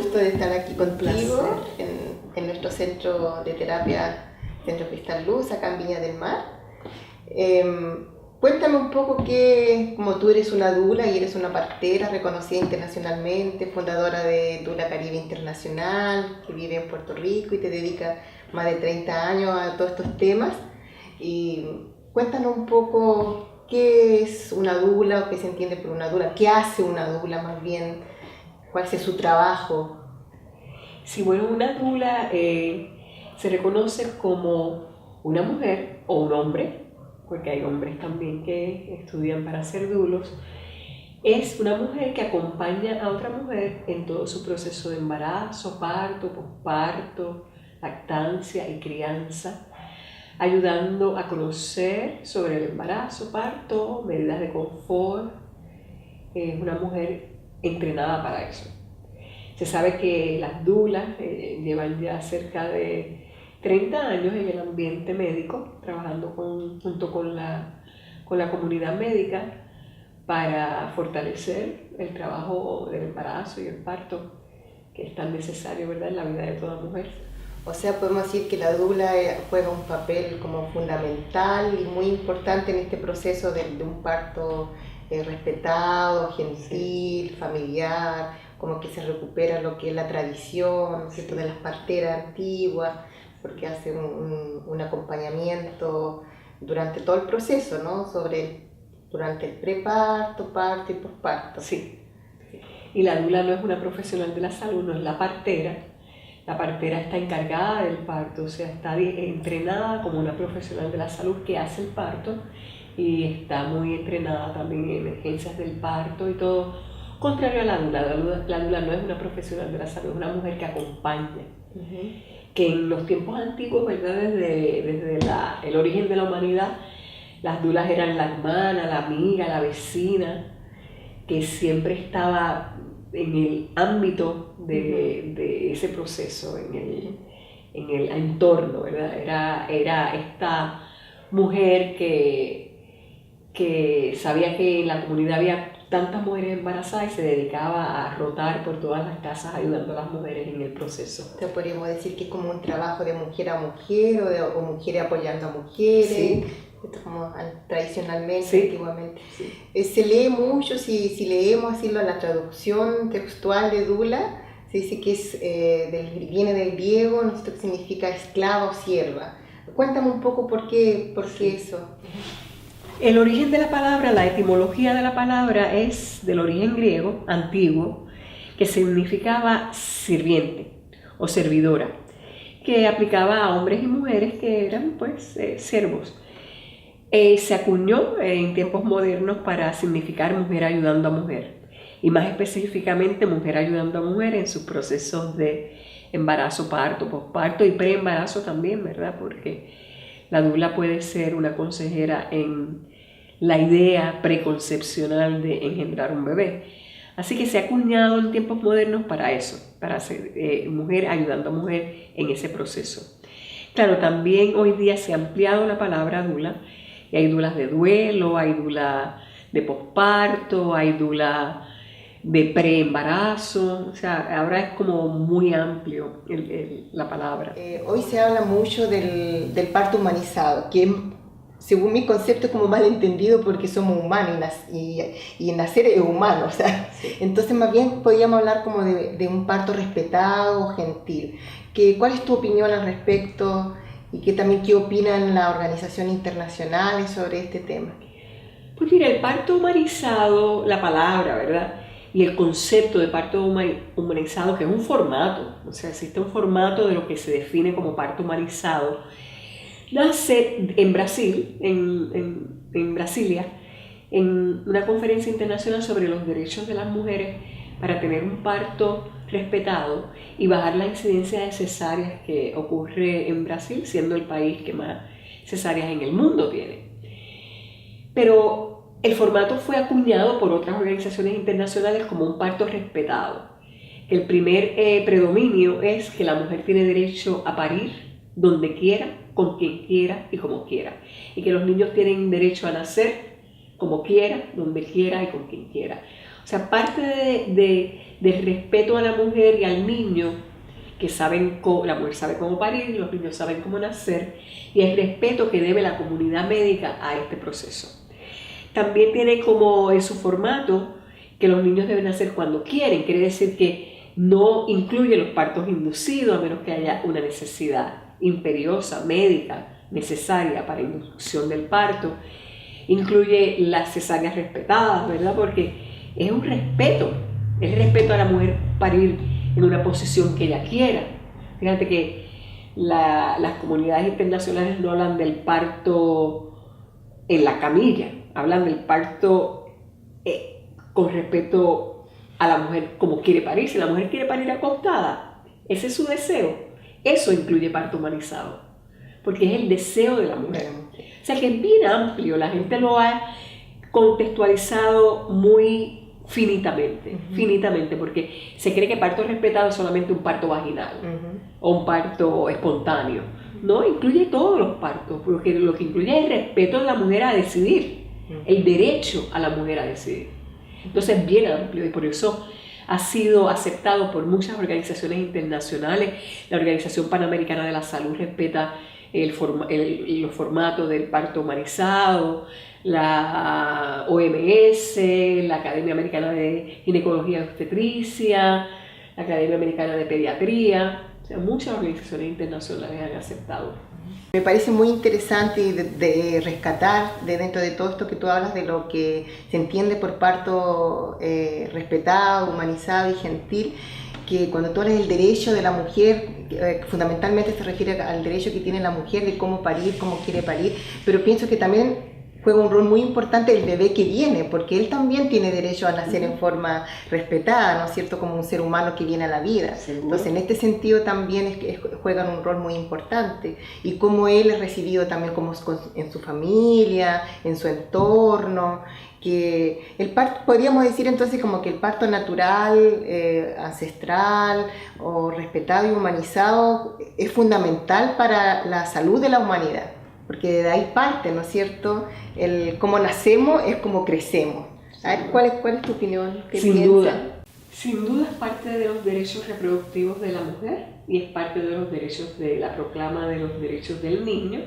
gusto de estar aquí contigo Placer. en nuestro centro de terapia, Centro Cristal Luz, acá en Viña del Mar. Cuéntame un poco como tú eres una doula y eres una partera reconocida internacionalmente, fundadora de Doula Caribe Internacional, que vive en Puerto Rico y te dedica más de 30 años a todos estos temas. Y cuéntanos un poco qué es una doula o qué se entiende por una doula, qué hace una doula más bien, cuál es su trabajo. Sí, bueno, una doula se reconoce como una mujer o un hombre, porque hay hombres también que estudian para ser doulos. Es una mujer que acompaña a otra mujer en todo su proceso de embarazo, parto, posparto, lactancia y crianza, ayudando a conocer sobre el embarazo, parto, medidas de confort. Es una mujer entrenada para eso. Se sabe que las doulas llevan ya cerca de 30 años en el ambiente médico, trabajando junto con la comunidad médica para fortalecer el trabajo del embarazo y el parto, que es tan necesario, ¿verdad?, en la vida de toda mujer. O sea, podemos decir que la doula juega un papel como fundamental y muy importante en este proceso de un parto respetado, gentil, familiar, como que se recupera lo que es la tradición, ¿cierto?, de las parteras antiguas, porque hace un acompañamiento durante todo el proceso, ¿no? Durante el preparto, parto y posparto. Sí. Y la doula no es una profesional de la salud, no es la partera. La partera está encargada del parto, o sea, está entrenada como una profesional de la salud que hace el parto y está muy entrenada también en emergencias del parto y todo. Contrario a la doula, la doula no es una profesional de la salud, es una mujer que acompaña. Que en los tiempos antiguos, ¿verdad?, desde el origen de la humanidad, las doulas eran la hermana, la amiga, la vecina, que siempre estaba en el ámbito de ese proceso, en el entorno, ¿verdad? Era esta mujer que sabía que en la comunidad había tantas mujeres embarazadas y se dedicaba a rotar por todas las casas ayudando a las mujeres en el proceso. Entonces podríamos decir que es como un trabajo de mujer a mujer o mujeres apoyando a mujeres. Sí. Esto como tradicionalmente, sí. antiguamente. Sí. Se lee mucho, si leemos así la traducción textual de doula, se dice que viene del griego, no sé qué significa esclava o sierva. Cuéntame un poco por qué eso. El origen de la palabra, la etimología de la palabra es del origen griego antiguo, que significaba sirviente o servidora, que aplicaba a hombres y mujeres que eran pues siervos. Se acuñó en tiempos modernos para significar mujer ayudando a mujer, y más específicamente mujer ayudando a mujer en sus procesos de embarazo, parto, posparto y preembarazo también, ¿verdad? Porque la doula puede ser una consejera en la idea preconcepcional de engendrar un bebé. Así que se ha acuñado en tiempos modernos para eso, para ser mujer ayudando a mujer en ese proceso. Claro, también hoy día se ha ampliado la palabra doula, y hay doulas de duelo, hay doula de posparto, hay doula de preembarazo, o sea, ahora es como muy amplio la palabra. Hoy se habla mucho del parto humanizado, que según mi concepto es como mal entendido porque somos humanos y nacer es humano, o sea, sí. Entonces más bien podríamos hablar como de un parto respetado, gentil. ¿Cuál es tu opinión al respecto y qué opinan las organizaciones internacionales sobre este tema? Pues mira, el parto humanizado, la palabra, ¿verdad?, y el concepto de parto humanizado, que es un formato, o sea, existe un formato de lo que se define como parto humanizado, nace en Brasil, en Brasilia, en una conferencia internacional sobre los derechos de las mujeres para tener un parto respetado y bajar la incidencia de cesáreas que ocurre en Brasil, siendo el país que más cesáreas en el mundo tiene. Pero el formato fue acuñado por otras organizaciones internacionales como un parto respetado. El primer predominio es que la mujer tiene derecho a parir donde quiera, con quien quiera y como quiera. Y que los niños tienen derecho a nacer como quiera, donde quiera y con quien quiera. O sea, parte del respeto a la mujer y al niño, que la mujer sabe cómo parir, los niños saben cómo nacer, y el respeto que debe la comunidad médica a este proceso. También tiene como en su formato que los niños deben nacer cuando quieren, quiere decir que no incluye los partos inducidos a menos que haya una necesidad imperiosa, médica, necesaria para inducción del parto. Incluye las cesáreas respetadas, ¿verdad? Porque es un respeto, el respeto a la mujer parir en una posición que ella quiera. Fíjate que las comunidades internacionales no hablan del parto en la camilla, hablan del parto con respeto a la mujer como quiere parir. Si la mujer quiere parir acostada, ese es su deseo, eso incluye parto humanizado, porque es el deseo de la mujer. O sea que es bien amplio, la gente lo ha contextualizado muy finitamente, porque se cree que parto respetado es solamente un parto vaginal o un parto espontáneo. No, incluye todos los partos, porque lo que incluye es el respeto de la mujer a decidir, el derecho a la mujer a decidir. Entonces es bien amplio y por eso ha sido aceptado por muchas organizaciones internacionales. La Organización Panamericana de la Salud respeta los formatos del parto humanizado, la OMS, la Academia Americana de Ginecología y Obstetricia, la Academia Americana de Pediatría, o sea, muchas organizaciones internacionales han aceptado. Me parece muy interesante de rescatar de dentro de todo esto que tú hablas de lo que se entiende por parto respetado, humanizado y gentil, que cuando tú hablas del derecho de la mujer, fundamentalmente se refiere al derecho que tiene la mujer de cómo parir, cómo quiere parir, pero pienso que también juega un rol muy importante el bebé que viene, porque él también tiene derecho a nacer en forma respetada, ¿no es cierto?, como un ser humano que viene a la vida. ¿Seguro? Entonces, en este sentido también juegan un rol muy importante, y cómo él es recibido también como en su familia, en su entorno, que el parto, podríamos decir entonces como que el parto natural, ancestral o respetado y humanizado es fundamental para la salud de la humanidad. Porque de ahí parte, ¿no es cierto? El cómo nacemos es como crecemos. A ver, ¿cuál es tu opinión? Sin duda es parte de los derechos reproductivos de la mujer y es parte de los derechos de la proclama de los derechos del niño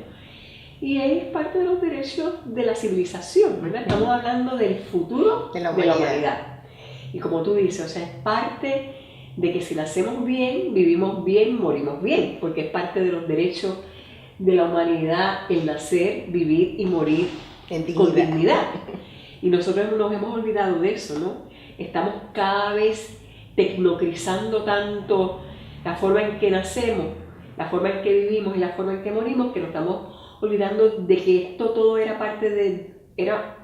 y es parte de los derechos de la civilización, ¿verdad? Estamos hablando del futuro de la humanidad. Y como tú dices, o sea, es parte de que si nacemos bien, vivimos bien, morimos bien, porque es parte de los derechos de la humanidad el nacer, vivir y morir con dignidad. Y nosotros nos hemos olvidado de eso, ¿no? Estamos cada vez tecnocrizando tanto la forma en que nacemos, la forma en que vivimos y la forma en que morimos, que nos estamos olvidando de que esto todo era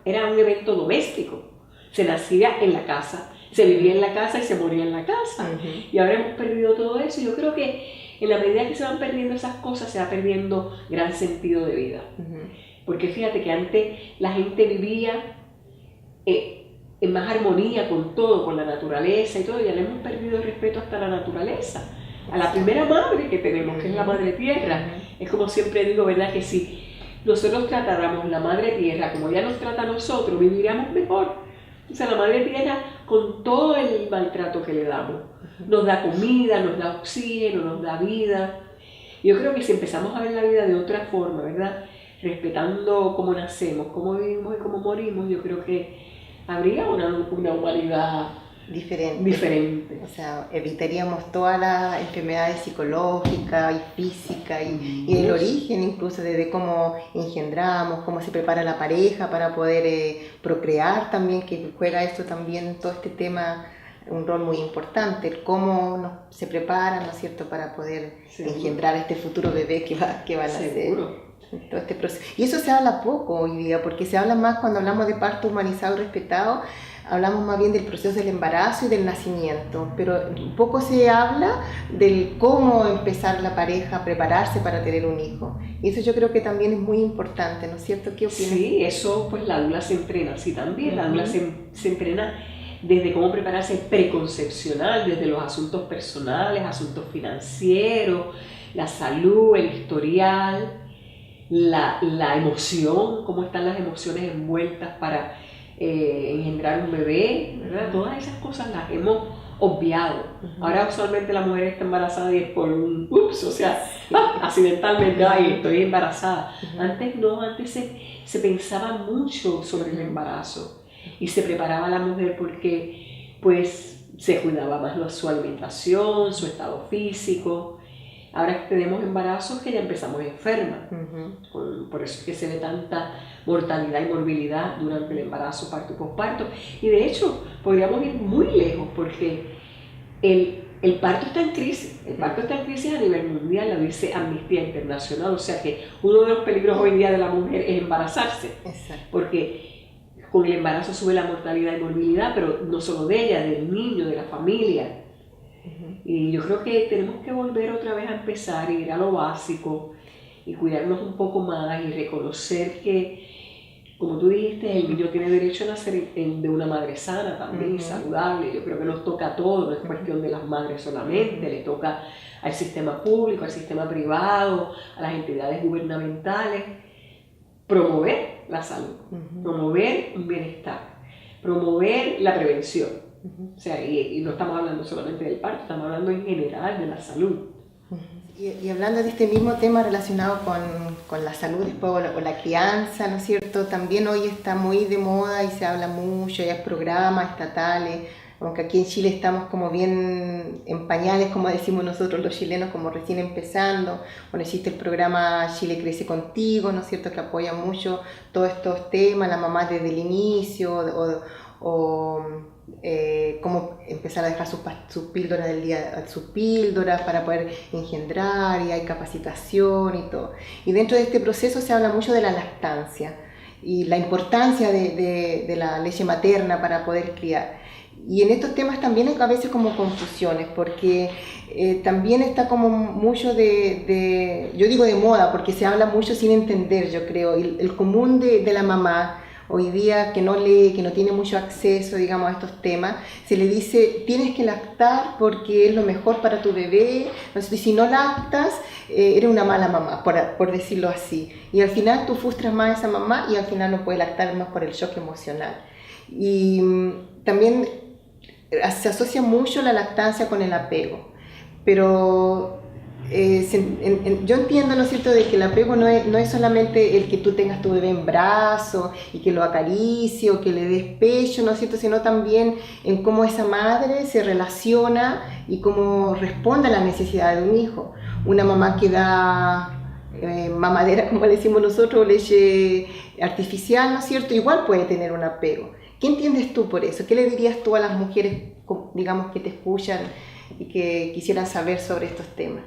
era un evento doméstico. Se nacía en la casa, se vivía en la casa y se moría en la casa. Y ahora hemos perdido todo eso. Yo creo que en la medida que se van perdiendo esas cosas, se va perdiendo gran sentido de vida. Porque fíjate que antes la gente vivía en más armonía con todo, con la naturaleza y todo, ya le hemos perdido el respeto hasta la naturaleza. A la primera madre que tenemos, que es la madre tierra. Es como siempre digo, ¿verdad? Que si nosotros tratáramos la madre tierra como ella nos trata a nosotros, viviríamos mejor. O sea, la madre tierra, con todo el maltrato que le damos, nos da comida, nos da oxígeno, nos da vida. Yo creo que si empezamos a ver la vida de otra forma, ¿verdad?, respetando cómo nacemos, cómo vivimos y cómo morimos, yo creo que habría una humanidad diferente. O sea, evitaríamos todas las enfermedades psicológicas y físicas y el origen incluso de cómo engendramos, cómo se prepara la pareja para poder procrear también, que juega esto también, todo este tema, un rol muy importante, cómo se prepara, ¿no es cierto?, para poder engendrar este futuro bebé que va a nacer. Seguro. Todo este proceso. Y eso se habla poco hoy día, porque se habla más cuando hablamos de parto humanizado y respetado, hablamos más bien del proceso del embarazo y del nacimiento, pero poco se habla del cómo empezar la pareja a prepararse para tener un hijo. Y eso yo creo que también es muy importante, ¿no es cierto? ¿Qué opinas? Sí, eso pues la doula se entrena, sí también, la doula se entrena desde cómo prepararse preconcepcional, desde los asuntos personales, asuntos financieros, la salud, el historial, la emoción, cómo están las emociones envueltas para engendrar un bebé, ¿verdad? Todas esas cosas las hemos obviado. Ahora usualmente la mujer está embarazada y es por un ups, o sea, accidentalmente, ay, estoy embarazada. Antes no, antes se pensaba mucho sobre el embarazo y se preparaba a la mujer porque pues se cuidaba más su alimentación, su estado físico. Ahora tenemos embarazos que ya empezamos enfermas, por eso es que se ve tanta mortalidad y morbilidad durante el embarazo, parto y posparto. Y de hecho, podríamos ir muy lejos porque el parto está en crisis. El parto está en crisis a nivel mundial, lo dice Amnistía Internacional. O sea que uno de los peligros hoy en día de la mujer es embarazarse. Exacto. Porque con el embarazo sube la mortalidad y morbilidad, pero no solo de ella, del niño, de la familia. Y yo creo que tenemos que volver otra vez a empezar, ir a lo básico y cuidarnos un poco más y reconocer que, como tú dijiste, el niño tiene derecho a nacer de una madre sana también, saludable. Yo creo que nos toca a todos, no es cuestión de las madres solamente, le toca al sistema público, al sistema privado, a las entidades gubernamentales, promover la salud, promover un bienestar, promover la prevención. O sea, y no estamos hablando solamente del parto, estamos hablando en general de la salud. Y hablando de este mismo tema relacionado con la salud después o la crianza, ¿no es cierto? También hoy está muy de moda y se habla mucho, hay programas estatales, aunque aquí en Chile estamos como bien en pañales, como decimos nosotros los chilenos, como recién empezando. Bueno, existe el programa Chile Crece Contigo, ¿no es cierto?, que apoya mucho todos estos temas, la mamá desde el inicio, cómo empezar a dejar sus píldoras del día, sus píldoras para poder engendrar, y hay capacitación y todo. Y dentro de este proceso se habla mucho de la lactancia y la importancia de la leche materna para poder criar. Y en estos temas también hay a veces como confusiones, porque también está como mucho yo digo de moda, porque se habla mucho sin entender, yo creo, el común de la mamá hoy día que no lee, que no tiene mucho acceso, digamos, a estos temas, se le dice, tienes que lactar porque es lo mejor para tu bebé, no sé, si no lactas, eres una mala mamá, por decirlo así. Y al final tú frustras más a esa mamá y al final no puede lactar más por el shock emocional. Y también se asocia mucho la lactancia con el apego, pero yo entiendo, ¿no es cierto?, de que el apego no es solamente el que tú tengas tu bebé en brazos y que lo acaricie o que le des pecho, ¿no es cierto?, sino también en cómo esa madre se relaciona y cómo responde a la necesidad de un hijo. Una mamá que da mamadera, como le decimos nosotros, leche artificial, ¿no es cierto?, igual puede tener un apego. ¿Qué entiendes tú por eso? ¿Qué le dirías tú a las mujeres, digamos, que te escuchan y que quisieran saber sobre estos temas?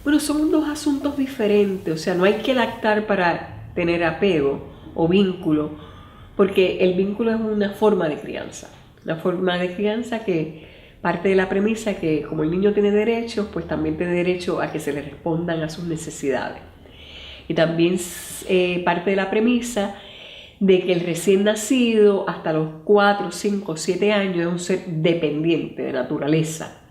Bueno, son dos asuntos diferentes, o sea, no hay que lactar para tener apego o vínculo, porque el vínculo es una forma de crianza que parte de la premisa que como el niño tiene derechos, pues también tiene derecho a que se le respondan a sus necesidades. Y también parte de la premisa de que el recién nacido hasta los 4, 5, 7 años es un ser dependiente de naturaleza.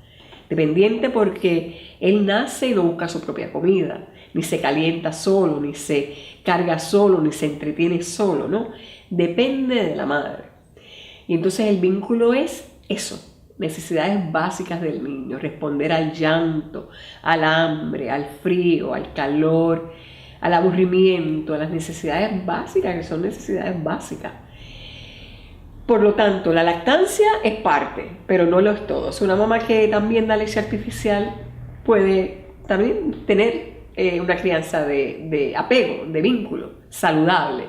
Dependiente porque él nace y no busca su propia comida, ni se calienta solo, ni se carga solo, ni se entretiene solo, ¿no? Depende de la madre. Y entonces el vínculo es eso, necesidades básicas del niño, responder al llanto, al hambre, al frío, al calor, al aburrimiento, a las necesidades básicas, que son necesidades básicas. Por lo tanto, la lactancia es parte, pero no lo es todo. Una mamá que también da leche artificial puede también tener una crianza de apego, de vínculo, saludable.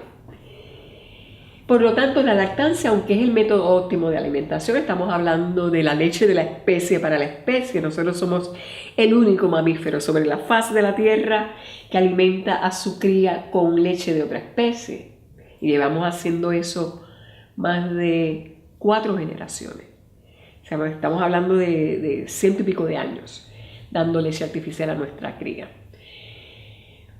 Por lo tanto, la lactancia, aunque es el método óptimo de alimentación, estamos hablando de la leche de la especie para la especie. Nosotros somos el único mamífero sobre la faz de la Tierra que alimenta a su cría con leche de otra especie. Y llevamos haciendo eso más de 4 generaciones. O sea, estamos hablando de 100 y pico de años dando leche artificial a nuestra cría.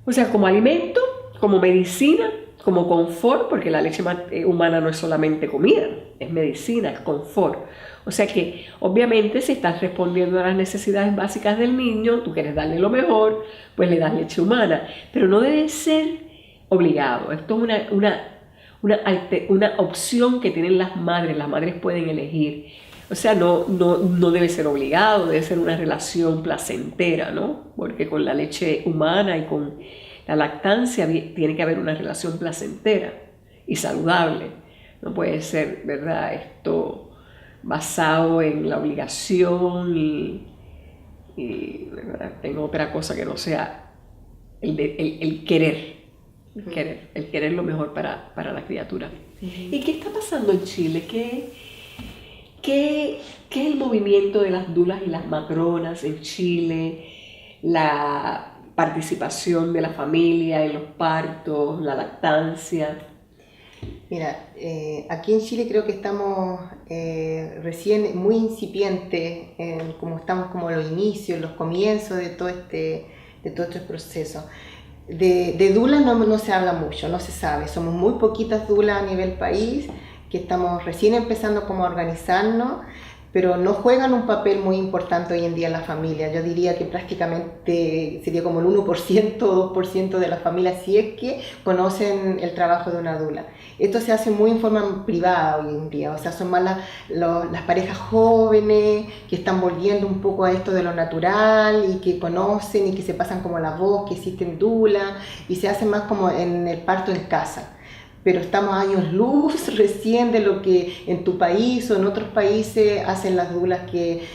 O sea, como alimento, como medicina, como confort, porque la leche humana no es solamente comida, es medicina, es confort. O sea que obviamente si estás respondiendo a las necesidades básicas del niño, tú quieres darle lo mejor, pues le das leche humana, pero no debe ser obligado. Esto es una opción que tienen las madres pueden elegir. O sea, no debe ser obligado, debe ser una relación placentera, ¿no? Porque con la leche humana y con la lactancia tiene que haber una relación placentera y saludable. No puede ser, ¿verdad?, esto basado en la obligación y ¿verdad?, en otra cosa que no sea el querer. El querer lo mejor para la criatura. ¿Y qué está pasando en Chile? ¿Qué es el movimiento de las dulas y las matronas en Chile? La participación de la familia en los partos, la lactancia. Mira, aquí en Chile creo que estamos recién muy incipientes, como estamos como los inicios, los comienzos de todo este proceso. De dulas no se habla mucho, no se sabe. Somos muy poquitas dulas a nivel país, que estamos recién empezando como a organizarnos, pero no juegan un papel muy importante hoy en día en la familia. Yo diría que prácticamente sería como el 1% o 2% de las familias, si es que conocen el trabajo de una dula. Esto se hace muy en forma privada hoy en día, o sea, son más las parejas jóvenes que están volviendo un poco a esto de lo natural y que conocen y que se pasan como la voz, que existen dulas, y se hace más como en el parto en casa. Pero estamos años luz recién de lo que en tu país o en otros países hacen las dulas, que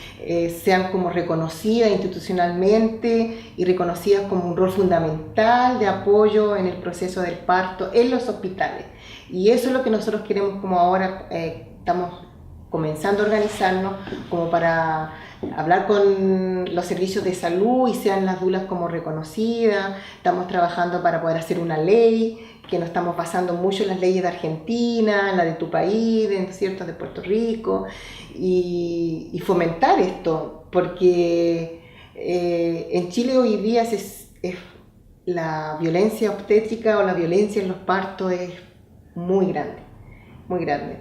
sean como reconocidas institucionalmente y reconocidas como un rol fundamental de apoyo en el proceso del parto en los hospitales. Y eso es lo que nosotros queremos, como ahora estamos comenzando a organizarnos como para hablar con los servicios de salud y sean las dulas como reconocidas. Estamos trabajando para poder hacer una ley, que nos estamos basando mucho en las leyes de Argentina, en la de tu país, ¿cierto?, de Puerto Rico, y fomentar esto, porque en Chile hoy día la violencia obstétrica o la violencia en los partos es muy grande, muy grande.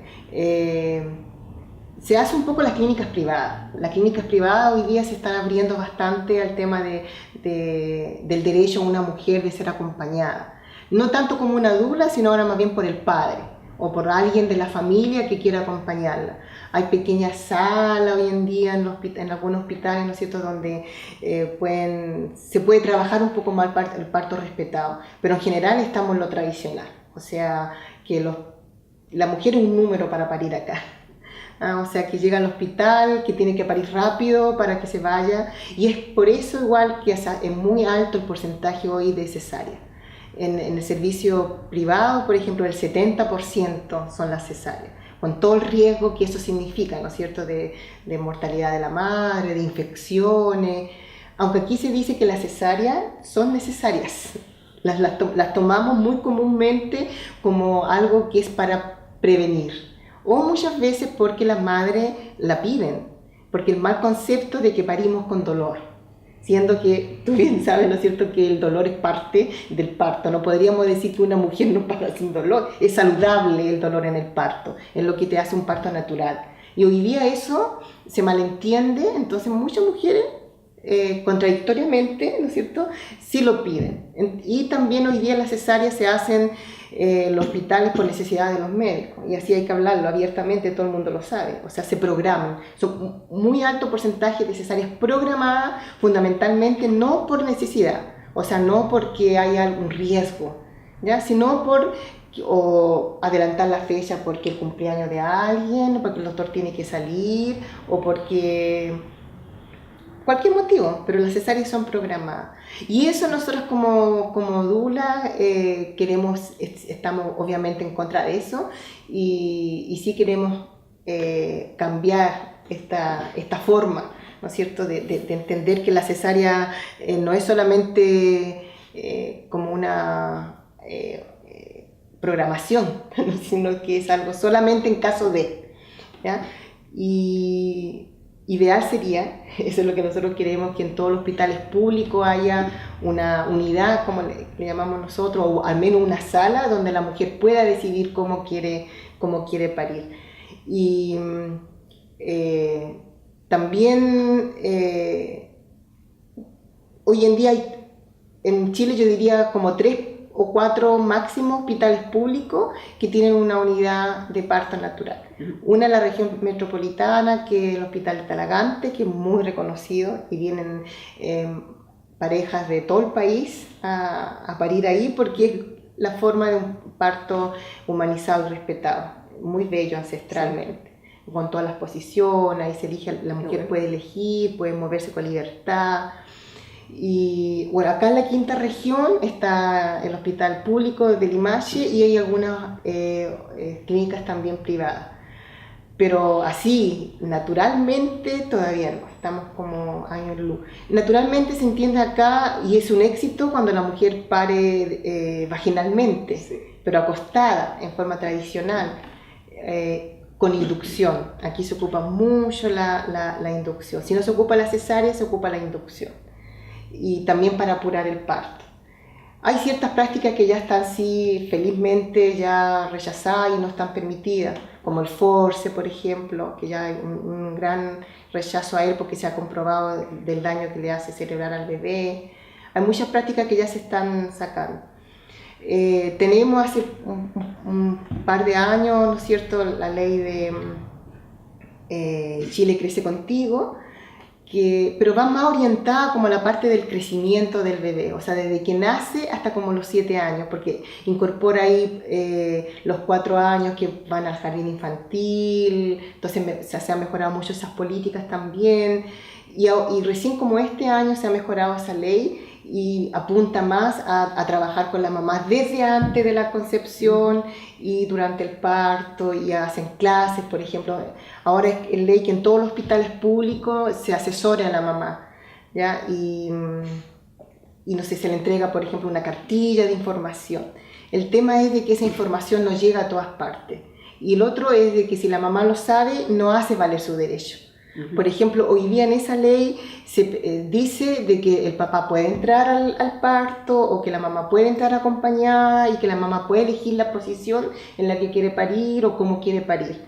Se hace un poco las clínicas privadas. Las clínicas privadas hoy día se están abriendo bastante al tema del derecho a una mujer de ser acompañada. No tanto como una dula, sino ahora más bien por el padre o por alguien de la familia que quiera acompañarla. Hay pequeñas salas hoy en día en algunos hospitales, ¿no es cierto?, donde se puede trabajar un poco más el parto respetado, pero en general estamos en lo tradicional. O sea, que la mujer es un número para parir acá. O sea, que llega al hospital, que tiene que parir rápido para que se vaya, y es por eso igual que es muy alto el porcentaje hoy de cesárea. En el servicio privado, por ejemplo, el 70% son las cesáreas, con todo el riesgo que eso significa, ¿no es cierto?, de mortalidad de la madre, de infecciones, aunque aquí se dice que las cesáreas son necesarias. Las tomamos muy comúnmente como algo que es para prevenir, o muchas veces porque las madres la piden, porque el mal concepto de que parimos con dolor, siendo que tú bien sabes, ¿no es cierto?, que el dolor es parte del parto. No podríamos decir que una mujer no para sin dolor. Es saludable el dolor en el parto, es lo que te hace un parto natural. Y hoy día eso se malentiende, entonces muchas mujeres contradictoriamente, ¿no es cierto?, sí lo piden. Y también hoy día las cesáreas se hacen en los hospitales por necesidad de los médicos, y así hay que hablarlo abiertamente, todo el mundo lo sabe. O sea, se programan, son muy alto porcentaje de cesáreas programadas, fundamentalmente no por necesidad, o sea, no porque haya algún riesgo, ¿ya?, sino por o adelantar la fecha porque el cumpleaños de alguien, o porque el doctor tiene que salir, o porque cualquier motivo, pero las cesáreas son programadas. Y eso nosotros como dula estamos obviamente en contra de eso, y sí queremos cambiar esta forma, ¿no es cierto?, de entender que la cesárea no es solamente como una programación, sino que es algo solamente en caso de, ¿ya? Y ideal sería, eso es lo que nosotros queremos, que en todos los hospitales públicos haya una unidad, como le llamamos nosotros, o al menos una sala donde la mujer pueda decidir cómo quiere parir. Y también hoy en día hay, en Chile yo diría como tres o 4 máximos hospitales públicos que tienen una unidad de parto natural. Una en la región metropolitana, que es el Hospital de Talagante, que es muy reconocido, y vienen parejas de todo el país a parir ahí, porque es la forma de un parto humanizado y respetado, muy bello ancestralmente, con todas las posiciones, ahí se elige, la mujer puede elegir, puede moverse con libertad. Y bueno, acá en la quinta región está el hospital público de Limache y hay algunas clínicas también privadas. Pero así, naturalmente, todavía no, estamos como años luz. Naturalmente se entiende acá, y es un éxito cuando la mujer pare vaginalmente, pero acostada, en forma tradicional, con inducción. Aquí se ocupa mucho la inducción. Si no se ocupa la cesárea, se ocupa la inducción. Y también para apurar el parto. Hay ciertas prácticas que ya están, sí, felizmente ya rechazadas y no están permitidas, como el force, por ejemplo, que ya hay un gran rechazo a él porque se ha comprobado del daño que le hace cerebral al bebé. Hay muchas prácticas que ya se están sacando. Tenemos hace un par de años, ¿no es cierto?, la ley de Chile Crece Contigo, pero va más orientada como a la parte del crecimiento del bebé, o sea, desde que nace hasta como los 7 años, porque incorpora ahí los 4 años que van al jardín infantil, entonces se han mejorado mucho esas políticas también, y recién como este año se ha mejorado esa ley y apunta más a trabajar con la mamá desde antes de la concepción y durante el parto, y hacen clases, por ejemplo. Ahora es ley que en todos los hospitales públicos se asesore a la mamá, ¿ya? Y no sé, se le entrega, por ejemplo, una cartilla de información. El tema es de que esa información no llega a todas partes, y el otro es de que si la mamá lo sabe, no hace valer su derecho. Por ejemplo, hoy día en esa ley se dice de que el papá puede entrar al parto, o que la mamá puede entrar acompañada, y que la mamá puede elegir la posición en la que quiere parir o cómo quiere parir,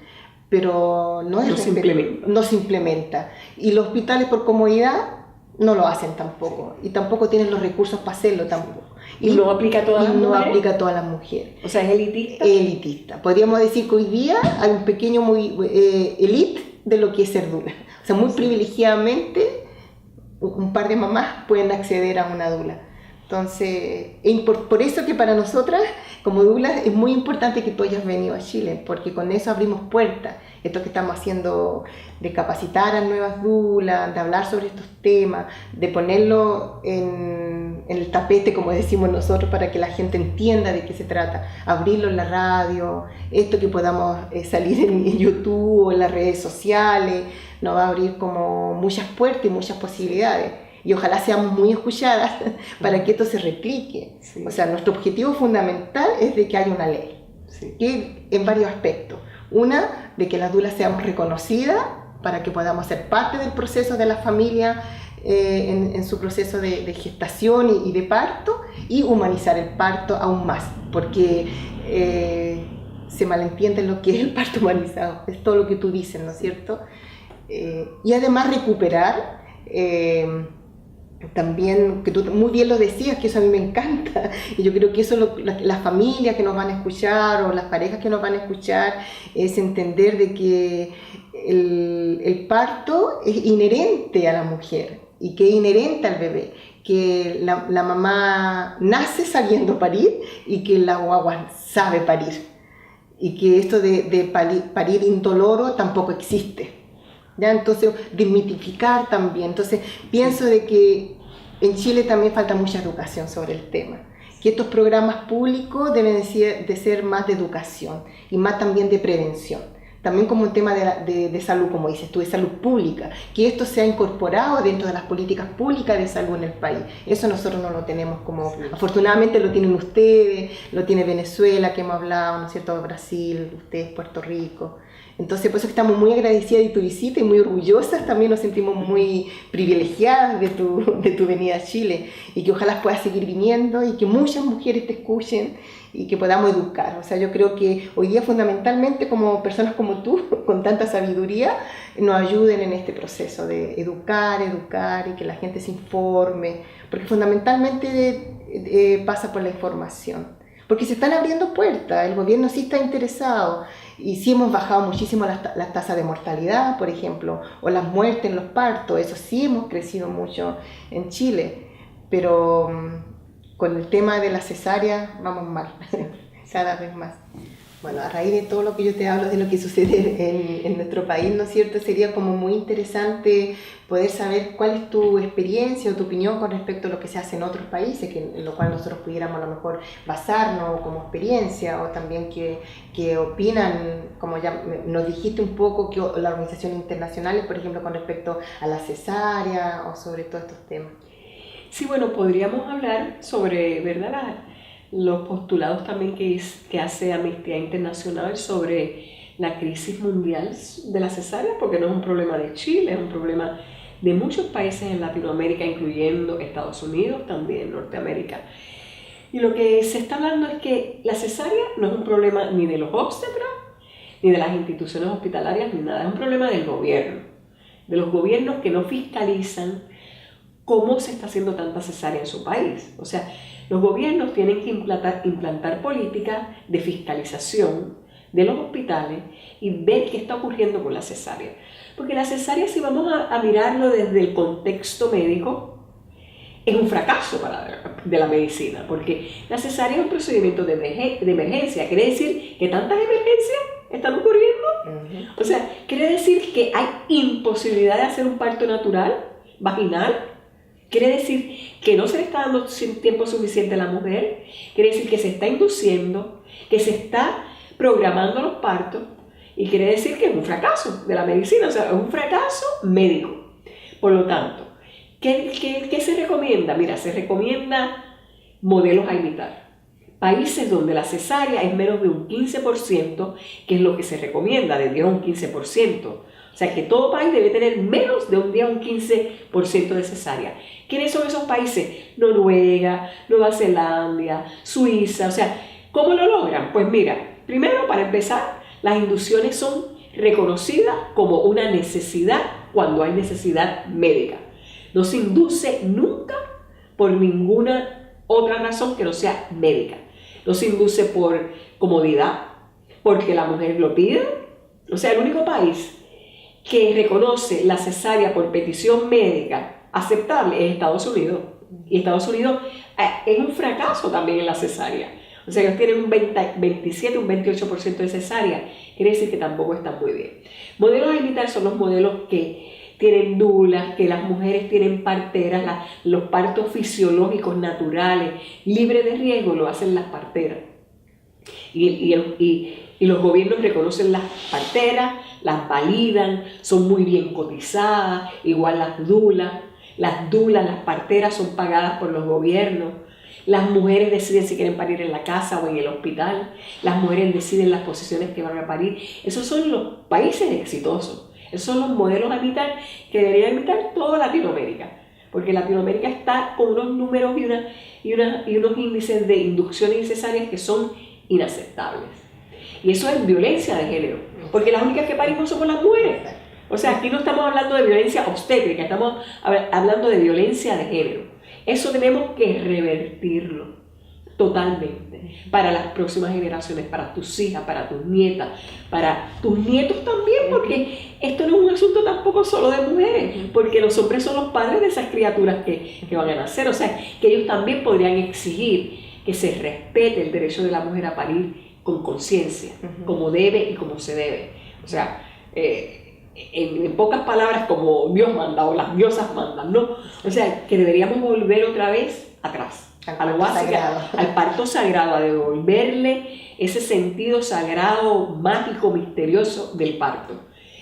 pero no se implementa. Y los hospitales, por comodidad, no lo hacen tampoco, y tampoco tienen los recursos para hacerlo tampoco. ¿Y no aplica a todas las mujeres? No aplica a todas las mujeres. O sea, ¿es elitista? Elitista. Podríamos decir que hoy día hay un pequeño elite de lo que es ser dula. O sea, muy privilegiadamente un par de mamás pueden acceder a una dula. Entonces, por eso que para nosotras, como dulas, es muy importante que tú hayas venido a Chile, porque con eso abrimos puertas. Esto que estamos haciendo de capacitar a nuevas dulas, de hablar sobre estos temas, de ponerlo en el tapete, como decimos nosotros, para que la gente entienda de qué se trata, abrirlo en la radio, esto que podamos salir en YouTube o en las redes sociales, nos va a abrir como muchas puertas y muchas posibilidades. Y ojalá seamos muy escuchadas para que esto se replique. Sí. O sea, nuestro objetivo fundamental es de que haya una ley, que en varios aspectos. Una, de que las dulas seamos reconocidas para que podamos ser parte del proceso de la familia en su proceso de gestación y de parto, y humanizar el parto aún más, porque se malentiende lo que es el parto humanizado, es todo lo que tú dices, ¿no es cierto? Y además recuperar también, que tú muy bien lo decías, que eso a mí me encanta, y yo creo que eso las familias que nos van a escuchar, o las parejas que nos van a escuchar, es entender de que el parto es inherente a la mujer, y que es inherente al bebé, que la mamá nace sabiendo parir, y que la guagua sabe parir, y que esto de parir indoloro tampoco existe. ¿Ya? Entonces, desmitificar también. Entonces, pienso de que en Chile también falta mucha educación sobre el tema, que estos programas públicos deben de ser más de educación y más también de prevención, también como un tema de salud, como dices tú, de salud pública, que esto sea incorporado dentro de las políticas públicas de salud en el país. Eso nosotros no lo tenemos como, afortunadamente lo tienen ustedes, lo tiene Venezuela, que hemos hablado, ¿no es cierto?, Brasil, ustedes, Puerto Rico. Entonces, por eso estamos muy agradecidas de tu visita y muy orgullosas, también nos sentimos muy privilegiadas de tu venida a Chile, y que ojalá puedas seguir viniendo y que muchas mujeres te escuchen y que podamos educar. O sea, yo creo que hoy día fundamentalmente, como personas como tú, con tanta sabiduría, nos ayuden en este proceso de educar y que la gente se informe, porque fundamentalmente pasa por la información. Porque se están abriendo puertas, el gobierno sí está interesado y sí hemos bajado muchísimo las tasas de mortalidad, por ejemplo, o las muertes en los partos, eso sí hemos crecido mucho en Chile, pero con el tema de la cesárea vamos mal, cada vez más. Bueno, a raíz de todo lo que yo te hablo de lo que sucede en nuestro país, ¿no es cierto? Sería como muy interesante poder saber cuál es tu experiencia o tu opinión con respecto a lo que se hace en otros países, en lo cual nosotros pudiéramos a lo mejor basarnos como experiencia, o también que opinan, como ya nos dijiste un poco, que las organizaciones internacionales, por ejemplo, con respecto a la cesárea o sobre todos estos temas. Sí, bueno, podríamos hablar sobre, ¿verdad?, los postulados también que hace Amnistía Internacional sobre la crisis mundial de la cesárea, porque no es un problema de Chile, es un problema de muchos países en Latinoamérica, incluyendo Estados Unidos, también Norteamérica. Y lo que se está hablando es que la cesárea no es un problema ni de los obstetras, ni de las instituciones hospitalarias, ni nada, es un problema del gobierno, de los gobiernos que no fiscalizan cómo se está haciendo tanta cesárea en su país. O sea, los gobiernos tienen que implantar políticas de fiscalización de los hospitales y ver qué está ocurriendo con la cesárea. Porque la cesárea, si vamos a mirarlo desde el contexto médico, es un fracaso de la medicina, porque la cesárea es un procedimiento de emergencia. Quiere decir que tantas emergencias están ocurriendo. O sea, quiere decir que hay imposibilidad de hacer un parto natural, vaginal. Quiere decir que no se le está dando tiempo suficiente a la mujer, quiere decir que se está induciendo, que se está programando los partos, y quiere decir que es un fracaso de la medicina, o sea, es un fracaso médico. Por lo tanto, ¿qué se recomienda? Mira, se recomienda modelos a imitar. Países donde la cesárea es menos de un 15%, que es lo que se recomienda, de 10 a un 15%. O sea, que todo país debe tener menos de un 10 a un 15% de cesárea. ¿Quiénes son esos países? Noruega, Nueva Zelanda, Suiza. O sea, ¿cómo lo logran? Pues mira, primero, para empezar, las inducciones son reconocidas como una necesidad cuando hay necesidad médica. No se induce nunca por ninguna otra razón que no sea médica. No se induce por comodidad, porque la mujer lo pide. O sea, el único país que reconoce la cesárea por petición médica aceptable es Estados Unidos. Y Estados Unidos es un fracaso también en la cesárea. O sea, ellos tienen un 27, un 28% de cesárea. Quiere decir que tampoco están muy bien. Modelos a imitar son los modelos que tienen dulas, que las mujeres tienen parteras, los partos fisiológicos naturales, libres de riesgo, lo hacen las parteras. Y los gobiernos reconocen las parteras, las validan, son muy bien cotizadas, igual las dulas. Las parteras son pagadas por los gobiernos. Las mujeres deciden si quieren parir en la casa o en el hospital. Las mujeres deciden las posiciones que van a parir. Esos son los países exitosos. Esos son los modelos a imitar que debería imitar toda Latinoamérica. Porque Latinoamérica está con unos números y unos índices de inducciones y cesáreas que son inaceptables. Y eso es violencia de género. Porque las únicas que parimos somos las mujeres. O sea, aquí no estamos hablando de violencia obstétrica, estamos hablando de violencia de género. Eso tenemos que revertirlo totalmente para las próximas generaciones, para tus hijas, para tus nietas, para tus nietos también, porque esto no es un asunto tampoco solo de mujeres, porque los hombres son los padres de esas criaturas que van a nacer. O sea, que ellos también podrían exigir que se respete el derecho de la mujer a parir con conciencia, como debe y como se debe. O sea, en pocas palabras, como Dios manda o las diosas mandan, ¿no? O sea, que deberíamos volver otra vez atrás, a lo básico, al parto sagrado, a devolverle ese sentido sagrado, mágico, misterioso del parto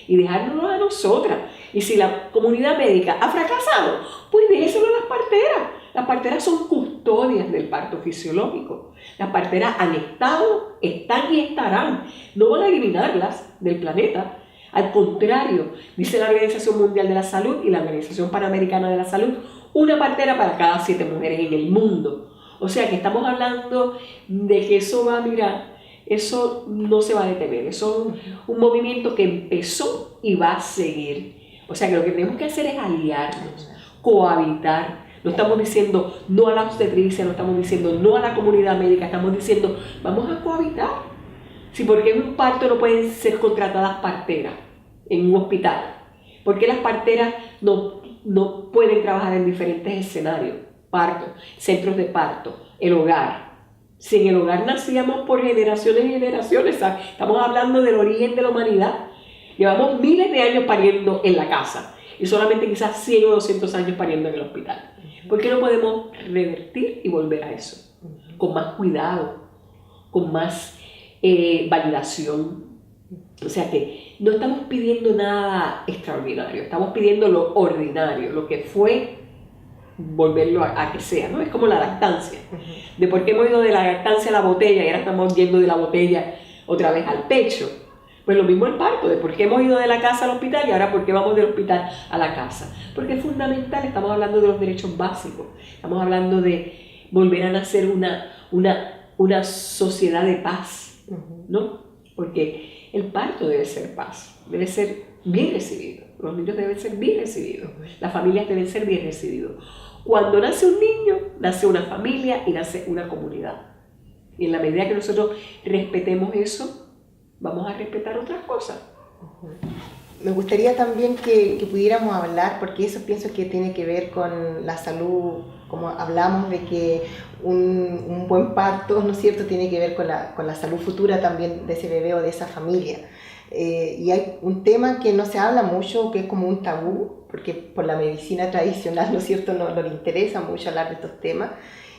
y dejárnoslo a nosotras. Y si la comunidad médica ha fracasado, pues déselo a las parteras. Las parteras son custodias del parto fisiológico. Las parteras han estado, están y estarán. No van a eliminarlas del planeta. Al contrario, dice la Organización Mundial de la Salud y la Organización Panamericana de la Salud, una partera para cada 7 mujeres en el mundo. O sea que estamos hablando de que eso va, mira, eso no se va a detener. Eso es un movimiento que empezó y va a seguir. O sea que lo que tenemos que hacer es aliarnos, cohabitar, No estamos diciendo no a la obstetricia, no estamos diciendo no a la comunidad médica, estamos diciendo vamos a cohabitar. Sí, porque en un parto no pueden ser contratadas parteras en un hospital. Porque las parteras no pueden trabajar en diferentes escenarios, parto, centros de parto, el hogar. Si en el hogar nacíamos por generaciones y generaciones, ¿sabes? Estamos hablando del origen de la humanidad. Llevamos miles de años pariendo en la casa y solamente quizás 100 o 200 años pariendo en el hospital. ¿Por qué no podemos revertir y volver a eso? Con más cuidado, con más validación. O sea que no estamos pidiendo nada extraordinario, estamos pidiendo lo ordinario, lo que fue, volverlo a que sea, ¿no? Es como la lactancia. De por qué hemos ido de la lactancia a la botella y ahora estamos yendo de la botella otra vez al pecho. Pues lo mismo el parto, de por qué hemos ido de la casa al hospital y ahora por qué vamos del hospital a la casa. Porque es fundamental, estamos hablando de los derechos básicos, estamos hablando de volver a nacer una sociedad de paz, ¿no? Porque el parto debe ser paz, debe ser bien recibido, los niños deben ser bien recibidos, las familias deben ser bien recibidos. Cuando nace un niño, nace una familia y nace una comunidad. Y en la medida que nosotros respetemos eso, vamos a respetar otras cosas. Me gustaría también que pudiéramos hablar, porque eso pienso que tiene que ver con la salud, como hablamos de que un buen parto, ¿no es cierto?, tiene que ver con la salud futura también de ese bebé o de esa familia. Y hay un tema que no se habla mucho, que es como un tabú, porque por la medicina tradicional, ¿no es cierto?, no le interesa mucho hablar de estos temas,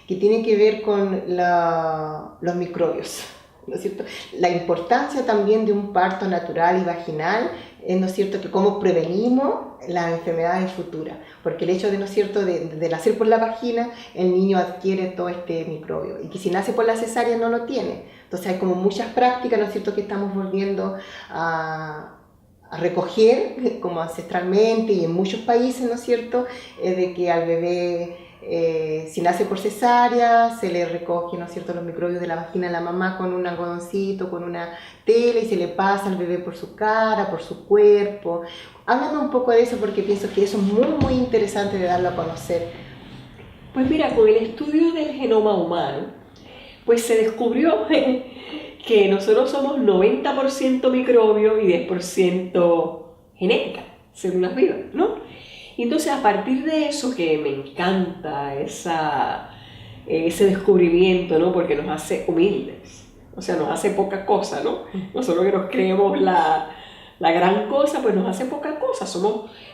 que tiene que ver con los microbios, ¿no es cierto? La importancia también de un parto natural y vaginal, ¿no es cierto?, que cómo prevenimos las enfermedades futuras, porque el hecho de, ¿no es cierto?, de nacer por la vagina, el niño adquiere todo este microbio, y que si nace por la cesárea no lo tiene. Entonces hay como muchas prácticas, ¿no es cierto?, que estamos volviendo a recoger, como ancestralmente y en muchos países, ¿no es cierto?, de que al bebé, si nace por cesárea, se le recoge, ¿no es cierto?, los microbios de la vagina a la mamá con un algodoncito, con una tela, y se le pasa al bebé por su cara, por su cuerpo. Háblame un poco de eso, porque pienso que eso es muy, muy interesante de darlo a conocer. Pues mira, con el estudio del genoma humano, pues se descubrió que nosotros somos 90% microbio y 10% genética, células vivas, ¿no? Y entonces a partir de eso, que me encanta ese descubrimiento, ¿no? Porque nos hace humildes, o sea, nos hace poca cosa, ¿no? Nosotros que nos creemos la gran cosa, pues nos hace poca cosa.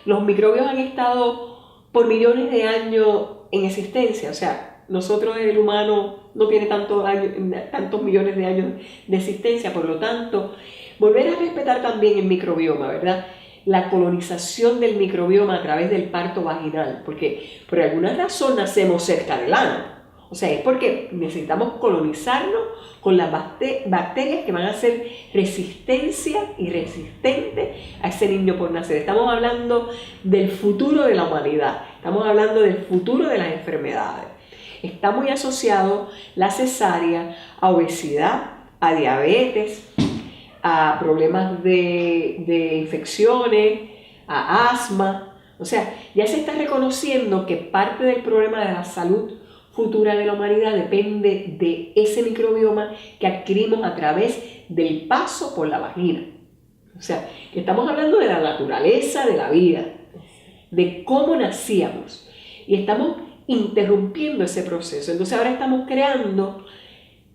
Los microbios han estado por millones de años en existencia, o sea, nosotros, el humano, no tiene tantos millones de años de existencia, por lo tanto, volver a respetar también el microbioma, ¿verdad? La colonización del microbioma a través del parto vaginal, porque por alguna razón nacemos cerca del ano, o sea, es porque necesitamos colonizarnos con las bacterias que van a ser resistencia y resistentes a ese niño por nacer. Estamos hablando del futuro de la humanidad, estamos hablando del futuro de las enfermedades. Está muy asociado la cesárea a obesidad, a diabetes, a problemas de infecciones, a asma. O sea, ya se está reconociendo que parte del problema de la salud futura de la humanidad depende de ese microbioma que adquirimos a través del paso por la vagina. O sea, que estamos hablando de la naturaleza de la vida, de cómo nacíamos, y estamos interrumpiendo ese proceso. Entonces ahora estamos creando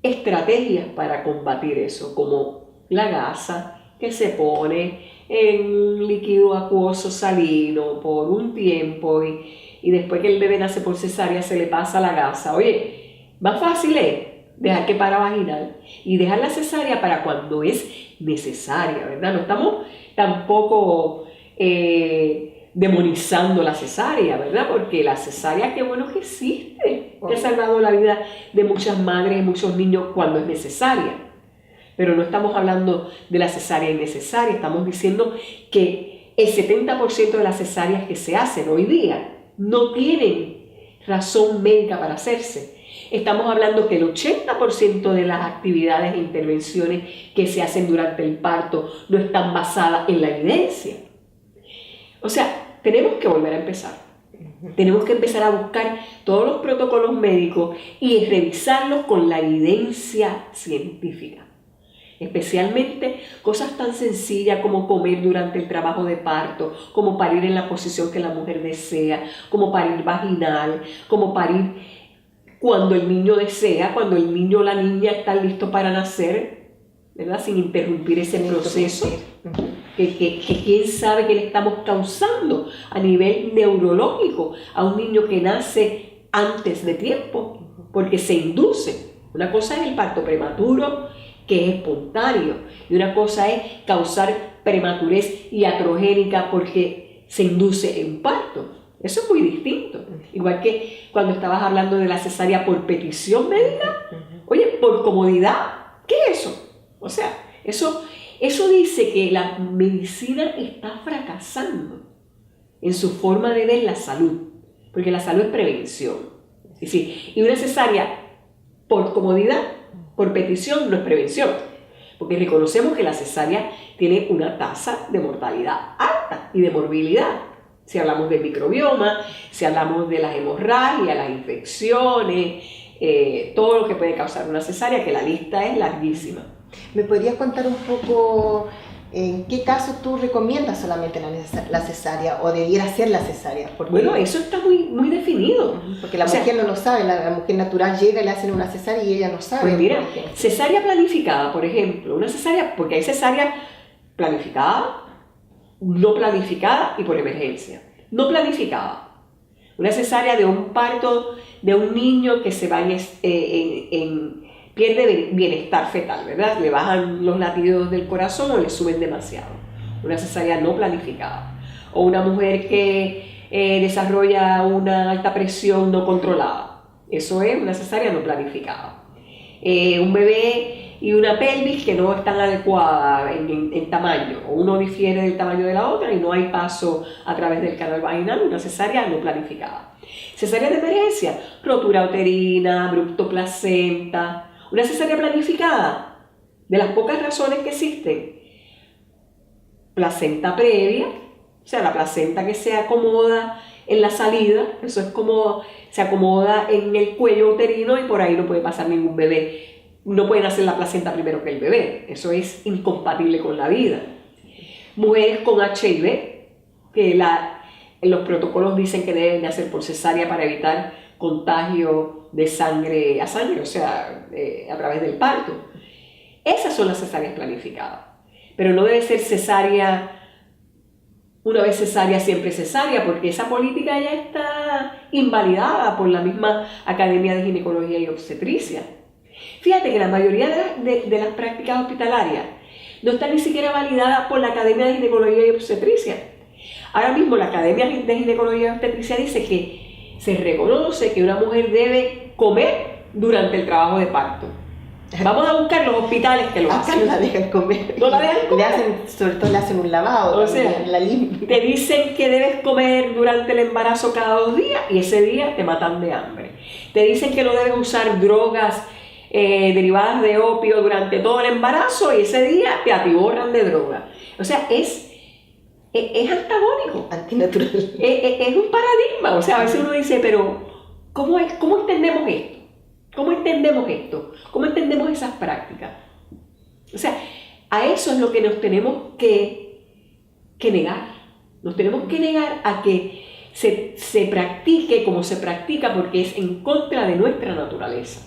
estrategias para combatir eso, como la gasa que se pone en líquido acuoso salino por un tiempo y después que el bebé nace por cesárea se le pasa la gasa. Oye, más fácil es dejar que para vaginal y dejar la cesárea para cuando es necesaria, ¿verdad? No estamos tampoco demonizando la cesárea, ¿verdad? Porque la cesárea, qué bueno que existe, que ha salvado la vida de muchas madres y muchos niños cuando es necesaria. Pero no estamos hablando de la cesárea innecesaria, estamos diciendo que el 70% de las cesáreas que se hacen hoy día no tienen razón médica para hacerse. Estamos hablando que el 80% de las actividades e intervenciones que se hacen durante el parto no están basadas en la evidencia. O sea, tenemos que volver a empezar. Tenemos que empezar a buscar todos los protocolos médicos y revisarlos con la evidencia científica. Especialmente cosas tan sencillas como comer durante el trabajo de parto, como parir en la posición que la mujer desea, como parir vaginal, como parir cuando el niño desea, cuando el niño o la niña están listos para nacer, ¿verdad? Sin interrumpir ese proceso. Que quién sabe qué le estamos causando a nivel neurológico a un niño que nace antes de tiempo, porque se induce. Una cosa es el parto prematuro, que es espontáneo, y una cosa es causar prematurez iatrogénica porque se induce en parto. Eso es muy distinto. Igual que cuando estabas hablando de la cesárea por petición médica, oye, por comodidad, ¿qué es eso? O sea, eso dice que la medicina está fracasando en su forma de ver la salud, porque la salud es prevención. Es decir, y una cesárea por comodidad, por petición, no es prevención, porque reconocemos que la cesárea tiene una tasa de mortalidad alta y de morbilidad. Si hablamos del microbioma, si hablamos de las hemorragias, las infecciones, todo lo que puede causar una cesárea, que la lista es larguísima. ¿Me podrías contar un poco en qué caso tú recomiendas solamente la cesárea o debiera ser la cesárea? Porque, bueno, eso está muy definido. Porque la mujer no lo sabe, la mujer natural llega y le hacen una cesárea y ella no sabe. Pues mira, cesárea planificada, por ejemplo, una cesárea, porque hay cesárea planificada, no planificada y por emergencia. No planificada. Una cesárea de un parto de un niño que se va pierde bienestar fetal, ¿verdad? Le bajan los latidos del corazón o le suben demasiado. Una cesárea no planificada. O una mujer que desarrolla una alta presión no controlada. Eso es una cesárea no planificada. Un bebé y una pelvis que no están adecuadas en tamaño, o uno difiere del tamaño de la otra y no hay paso a través del canal vaginal, una cesárea no planificada. Cesárea de emergencia, rotura uterina, abrupto placenta. Una cesárea planificada, de las pocas razones que existen, placenta previa, o sea, la placenta que se acomoda en la salida, eso es como se acomoda en el cuello uterino y por ahí no puede pasar ningún bebé. No pueden hacer la placenta primero que el bebé, eso es incompatible con la vida. Mujeres con HIV, que en los protocolos dicen que deben de hacer por cesárea para evitar contagio de sangre a sangre, o sea, a través del parto. Esas son las cesáreas planificadas, pero no debe ser cesárea, una vez cesárea, siempre cesárea, porque esa política ya está invalidada por la misma Academia de Ginecología y Obstetricia. Fíjate que la mayoría de las prácticas hospitalarias no están ni siquiera validadas por la Academia de Ginecología y Obstetricia. Ahora mismo la Academia de Ginecología y Obstetricia dice que se reconoce que una mujer debe comer durante el trabajo de parto. Vamos a buscar los hospitales que lo hacen. No la dejan comer. No la dejan comer. Sobre todo le hacen un lavado. O sea, te dicen que debes comer durante el embarazo cada 2 días y ese día te matan de hambre. Te dicen que no debes usar drogas derivadas de opio durante todo el embarazo y ese día te atiborran de droga. O sea, es antagónico. Antinatural. Es un paradigma. O sea, a veces uno dice, pero ¿cómo entendemos esto? ¿Cómo entendemos esto? ¿Cómo entendemos esas prácticas? O sea, a eso es lo que nos tenemos que negar. Nos tenemos que negar a que se practique como se practica porque es en contra de nuestra naturaleza,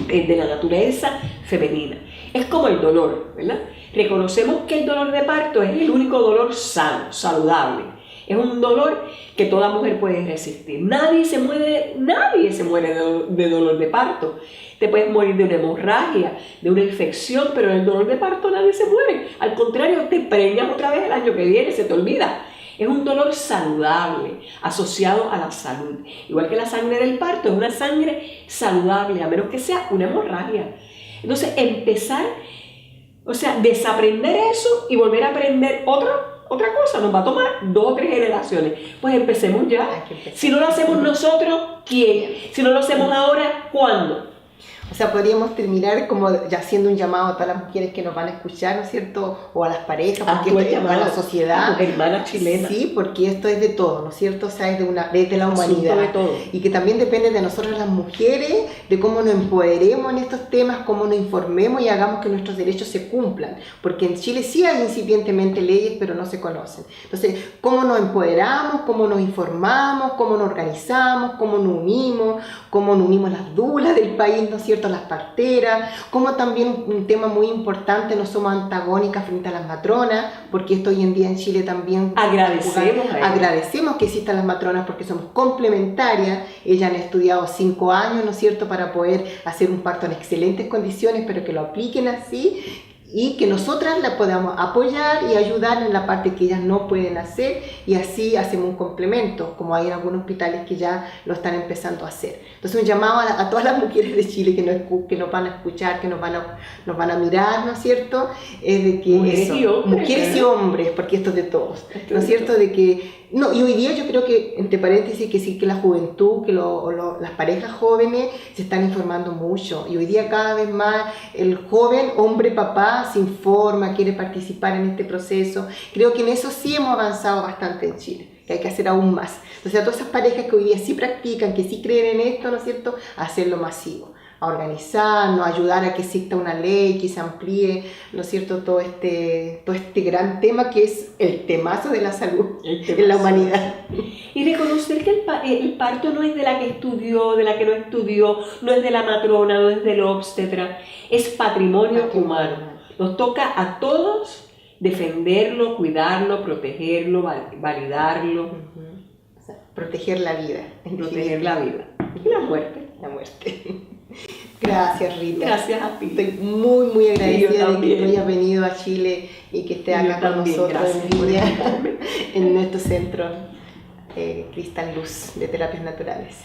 de la naturaleza femenina. Es como el dolor, ¿verdad? Reconocemos que el dolor de parto es el único dolor sano, saludable. Es un dolor que toda mujer puede resistir. Nadie se muere de dolor de parto. Te puedes morir de una hemorragia, de una infección, pero del dolor de parto nadie se muere. Al contrario, te preñas otra vez el año que viene, se te olvida. Es un dolor saludable, asociado a la salud. Igual que la sangre del parto, es una sangre saludable, a menos que sea una hemorragia. Entonces, desaprender eso y volver a aprender otra cosa, nos va a tomar 2 o 3 generaciones. Pues empecemos ya. Si no lo hacemos nosotros, ¿quién? Si no lo hacemos ahora, ¿cuándo? O sea, podríamos terminar como ya haciendo un llamado a todas las mujeres que nos van a escuchar, ¿no es cierto? O a las parejas, porque esto es a la sociedad. Hermanas chilenas. Sí, porque esto es de todo, ¿no es cierto? O sea, es de la humanidad. De todo. Y que también depende de nosotros las mujeres, de cómo nos empoderemos en estos temas, cómo nos informemos y hagamos que nuestros derechos se cumplan. Porque en Chile sí hay incipientemente leyes, pero no se conocen. Entonces, cómo nos empoderamos, cómo nos informamos, cómo nos organizamos, cómo nos unimos las dulas del país, ¿no es cierto?, las parteras, como también un tema muy importante, no somos antagónicas frente a las matronas, porque esto hoy en día en Chile también agradecemos que existan las matronas porque somos complementarias. Ellas han estudiado 5 años, ¿no es cierto?, para poder hacer un parto en excelentes condiciones, pero que lo apliquen así, y que nosotras la podamos apoyar y ayudar en la parte que ellas no pueden hacer, y así hacemos un complemento, como hay en algunos hospitales que ya lo están empezando a hacer. Entonces un llamado a todas las mujeres de Chile que nos van a escuchar, que nos van a mirar, ¿no es cierto? Es de que mujeres y hombres, porque esto es de todos, ¿no es cierto? De que no, y hoy día yo creo que, entre paréntesis, que sí, que la juventud, que las parejas jóvenes se están informando mucho, y hoy día cada vez más el joven hombre papá se informa, quiere participar en este proceso. Creo que en eso sí hemos avanzado bastante en Chile, que hay que hacer aún más. Entonces a todas esas parejas que hoy día sí practican, que sí creen en esto, ¿no es cierto?, a hacerlo masivo, a organizarnos, a ayudar a que exista una ley, que se amplíe, ¿no es cierto?, todo este gran tema que es el temazo de la salud en la humanidad. Y reconocer que el parto no es de la que estudió, de la que no estudió, no es de la matrona, no es del obstetra, es patrimonio humano. Nos toca a todos defenderlo, cuidarlo, protegerlo, validarlo. O sea, proteger la vida. Proteger la vida. Y la muerte. La muerte. Gracias, Rita. Gracias a ti. Estoy muy, muy agradecida de que tú hayas venido a Chile y que estés acá con nosotros en Viña, en nuestro centro Cristal Luz de Terapias Naturales.